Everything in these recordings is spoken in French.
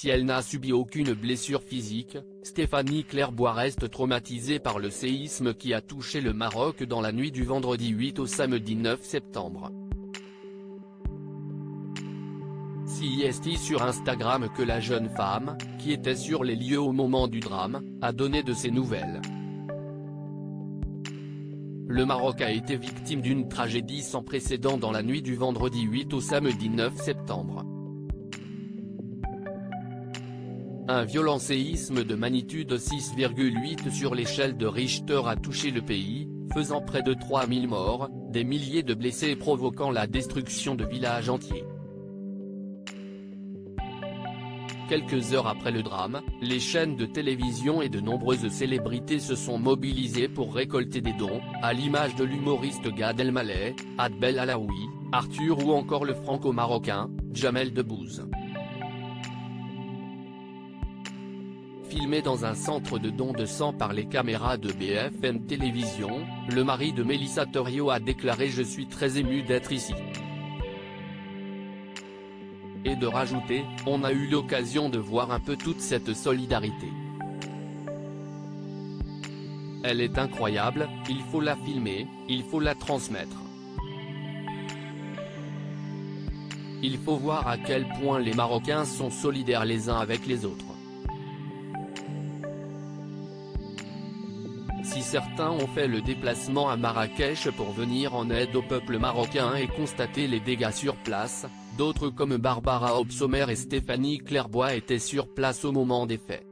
Si elle n'a subi aucune blessure physique, Stéphanie Clairbois reste traumatisée par le séisme qui a touché le Maroc dans la nuit du vendredi 8 au samedi 9 septembre. CIST sur Instagram que la jeune femme, qui était sur les lieux au moment du drame, a donné de ses nouvelles. Le Maroc a été victime d'une tragédie sans précédent dans la nuit du vendredi 8 au samedi 9 septembre. Un violent séisme de magnitude 6,8 sur l'échelle de Richter a touché le pays, faisant près de 3000 morts, des milliers de blessés et provoquant la destruction de villages entiers. Quelques heures après le drame, les chaînes de télévision et de nombreuses célébrités se sont mobilisées pour récolter des dons, à l'image de l'humoriste Gad Elmaleh, Adbel Alaoui, Arthur ou encore le franco-marocain, Jamel Debbouze. Filmé dans un centre de don de sang par les caméras de BFM Télévision, le mari de Mélissa Thériault a déclaré « Je suis très ému d'être ici ». Et de rajouter « On a eu l'occasion de voir un peu toute cette solidarité. Elle est incroyable, il faut la filmer, il faut la transmettre. Il faut voir à quel point les Marocains sont solidaires les uns avec les autres. Si certains ont fait le déplacement à Marrakech pour venir en aide au peuple marocain et constater les dégâts sur place, d'autres comme Barbara Obsommer et Stéphanie Clairbois étaient sur place au moment des faits.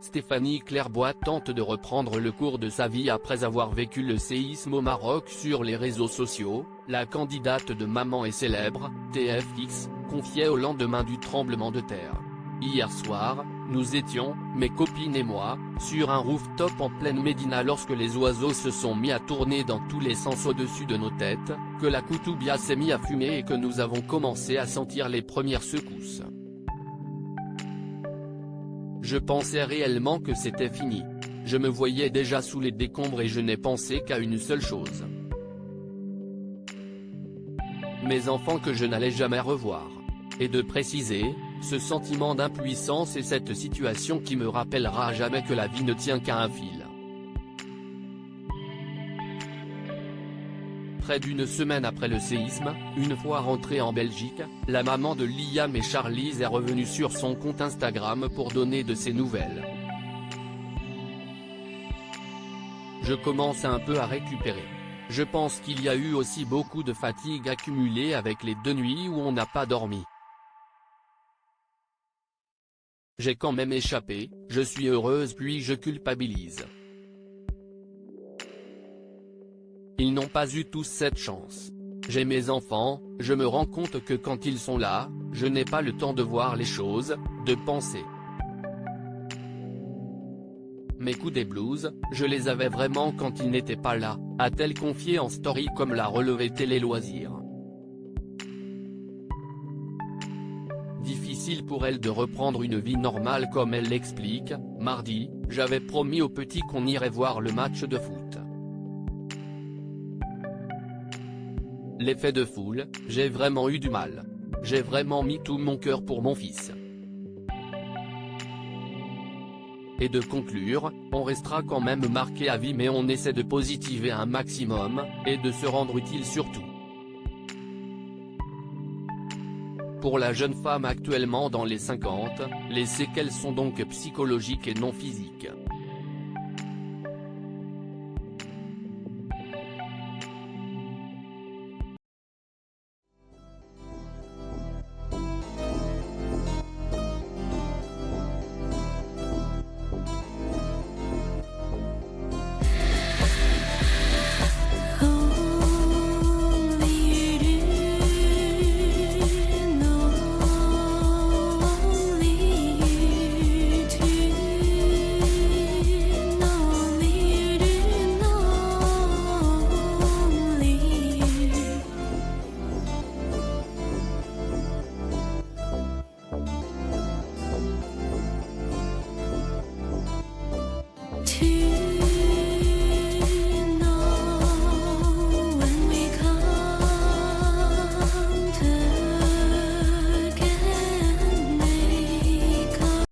Stéphanie Clairbois tente de reprendre le cours de sa vie après avoir vécu le séisme au Maroc sur les réseaux sociaux. La candidate de Maman est célèbre, TFX, confiait au lendemain du tremblement de terre. Hier soir, nous étions, mes copines et moi, sur un rooftop en pleine Médina lorsque les oiseaux se sont mis à tourner dans tous les sens au-dessus de nos têtes, que la Koutoubia s'est mis à fumer et que nous avons commencé à sentir les premières secousses. Je pensais réellement que c'était fini. Je me voyais déjà sous les décombres et je n'ai pensé qu'à une seule chose. Mes enfants que je n'allais jamais revoir. Et de préciser, ce sentiment d'impuissance et cette situation qui me rappellera à jamais que la vie ne tient qu'à un fil. Près d'une semaine après le séisme, une fois rentrée en Belgique, la maman de Liam et Charlize est revenue sur son compte Instagram pour donner de ses nouvelles. Je commence un peu à récupérer. Je pense qu'il y a eu aussi beaucoup de fatigue accumulée avec les 2 nuits où on n'a pas dormi. J'ai quand même échappé, je suis heureuse puis je culpabilise. Ils n'ont pas eu tous cette chance. J'ai mes enfants, je me rends compte que quand ils sont là, je n'ai pas le temps de voir les choses, de penser. Mes coups des blues, je les avais vraiment quand ils n'étaient pas là, a-t-elle confié en story comme l'a relevé Télé Loisirs. Difficile pour elle de reprendre une vie normale comme elle l'explique. Mardi, j'avais promis aux petits qu'on irait voir le match de foot. L'effet de foule, j'ai vraiment eu du mal. J'ai vraiment mis tout mon cœur pour mon fils. Et de conclure, on restera quand même marqué à vie mais on essaie de positiver un maximum, et de se rendre utile surtout. Pour la jeune femme actuellement dans les 50, les séquelles sont donc psychologiques et non physiques.